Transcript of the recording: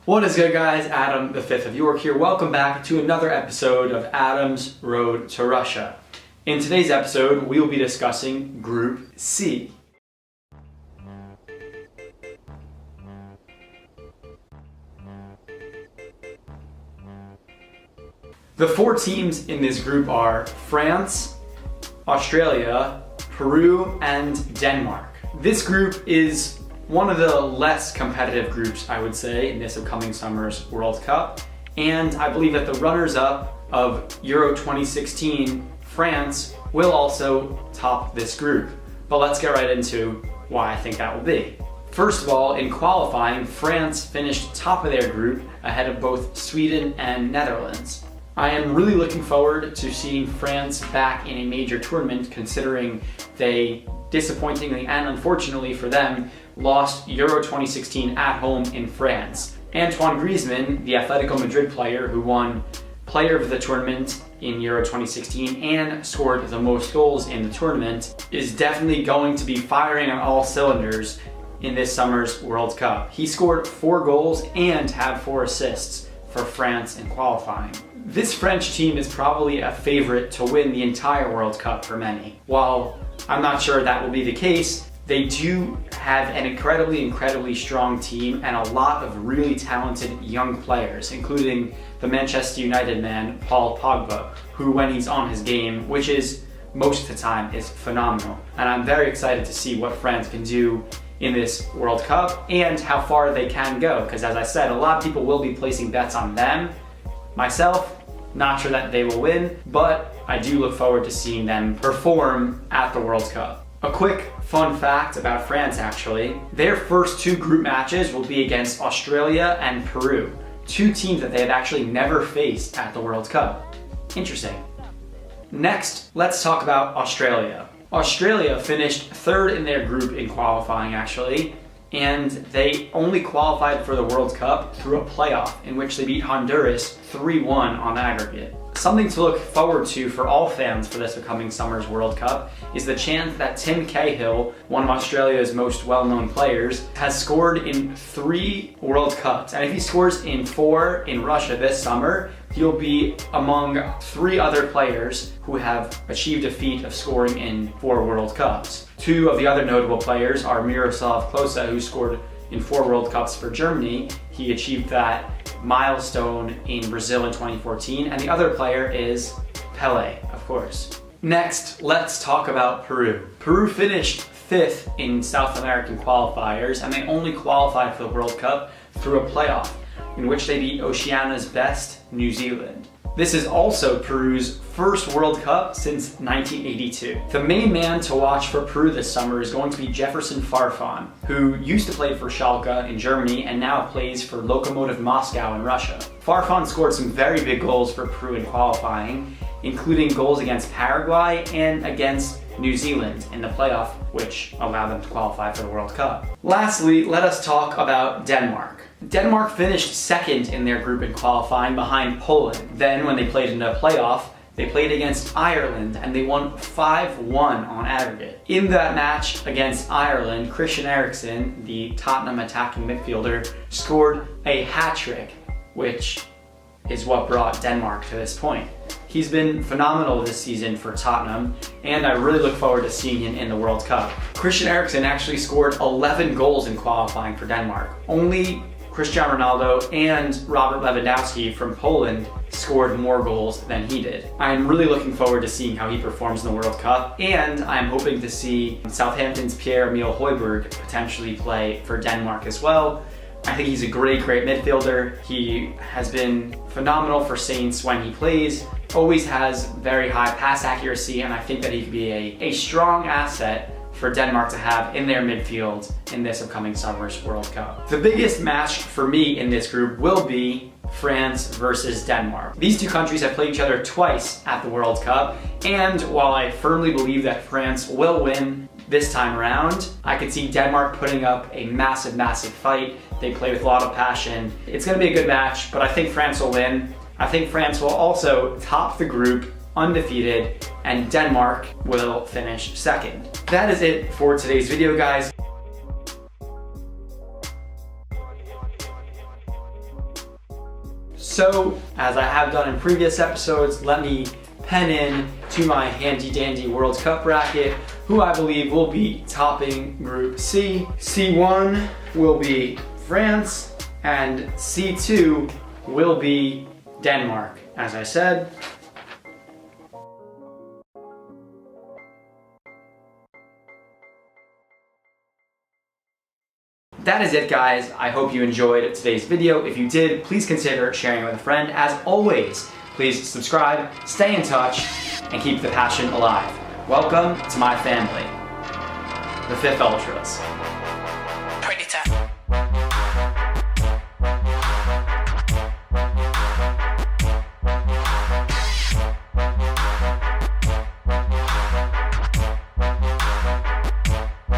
What is good, guys? Adam, the 5th of York here. Welcome back to another episode of Adam's Road to Russia. In today's episode, we will be discussing Group C. The four teams in this group are France, Australia, Peru, and Denmark. This group is one of the less competitive groups, I would say, in this upcoming summer's World Cup. And I believe that the runners-up of Euro 2016, France, will also top this group. But let's get right into why I think that will be. First of all, in qualifying, France finished top of their group ahead of both Sweden and Netherlands. I am really looking forward to seeing France back in a major tournament, considering they disappointingly and unfortunately for them lost Euro 2016 at home in France. Antoine Griezmann, the Atletico Madrid player who won Player of the Tournament in Euro 2016 and scored the most goals in the tournament, is definitely going to be firing on all cylinders in this summer's World Cup. He scored 4 goals and had 4 assists for France in qualifying. This French team is probably a favorite to win the entire World Cup for many. While I'm not sure that will be the case, they do have an incredibly strong team and a lot of really talented young players, including the Manchester United man, Paul Pogba, who when he's on his game, which is most of the time, is phenomenal. And I'm very excited to see what France can do in this World Cup and how far they can go, because as I said, a lot of people will be placing bets on them. Myself, not sure that they will win, but I do look forward to seeing them perform at the World Cup. A quick fun fact about France actually, their first 2 group matches will be against Australia and Peru, 2 teams that they have actually never faced at the World Cup. Interesting. Next, let's talk about Australia. Australia finished 3rd in their group in qualifying actually, and they only qualified for the World Cup through a playoff in which they beat Honduras 3-1 on aggregate. Something to look forward to for all fans for this upcoming summer's World Cup is the chance that Tim Cahill, one of Australia's most well-known players, has scored in 3 World Cups. And if he scores in 4 in Russia this summer, he'll be among 3 other players who have achieved a feat of scoring in 4 World Cups. 2 of the other notable players are Miroslav Klose, who scored in 4 World Cups for Germany. He achieved that milestone in Brazil in 2014, and the other player is Pelé, of course. Next, let's talk about Peru. Peru finished 5th in South American qualifiers, and they only qualified for the World Cup through a playoff in which they beat Oceania's best, New Zealand. This is also Peru's first World Cup since 1982. The main man to watch for Peru this summer is going to be Jefferson Farfan, who used to play for Schalke in Germany and now plays for Lokomotiv Moscow in Russia. Farfan scored some very big goals for Peru in qualifying, including goals against Paraguay and against New Zealand in the playoff, which allowed them to qualify for the World Cup. Lastly, let us talk about Denmark. Denmark finished 2nd in their group in qualifying behind Poland. Then when they played in the playoff, they played against Ireland and they won 5-1 on aggregate. In that match against Ireland, Christian Eriksen, the Tottenham attacking midfielder, scored a hat-trick, which is what brought Denmark to this point. He's been phenomenal this season for Tottenham, and I really look forward to seeing him in the World Cup. Christian Eriksen actually scored 11 goals in qualifying for Denmark. Only Cristiano Ronaldo and Robert Lewandowski from Poland scored more goals than he did. I'm really looking forward to seeing how he performs in the World Cup, and I'm hoping to see Southampton's Pierre-Emile Højbjerg potentially play for Denmark as well. I think he's a great midfielder. He has been phenomenal for Saints when he plays, always has very high pass accuracy, and I think that he could be a strong asset for Denmark to have in their midfield in this upcoming summer's World Cup. The biggest match for me in this group will be France versus Denmark. These 2 countries have played each other twice at the World Cup, and while I firmly believe that France will win this time around, I could see Denmark putting up a massive fight. They play with a lot of passion. It's going to be a good match, but I think France will win. I think France will also top the group undefeated, and Denmark will finish 2nd. That is it for today's video, guys. So, as I have done in previous episodes, let me pen in to my handy dandy World Cup bracket, who I believe will be topping Group C. C1 will be France, and C2 will be Denmark, as I said. That is it, guys. I hope you enjoyed today's video. If you did, please consider sharing it with a friend. As always, please subscribe, stay in touch, and keep the passion alive. Welcome to my family, the Fifth Ultras.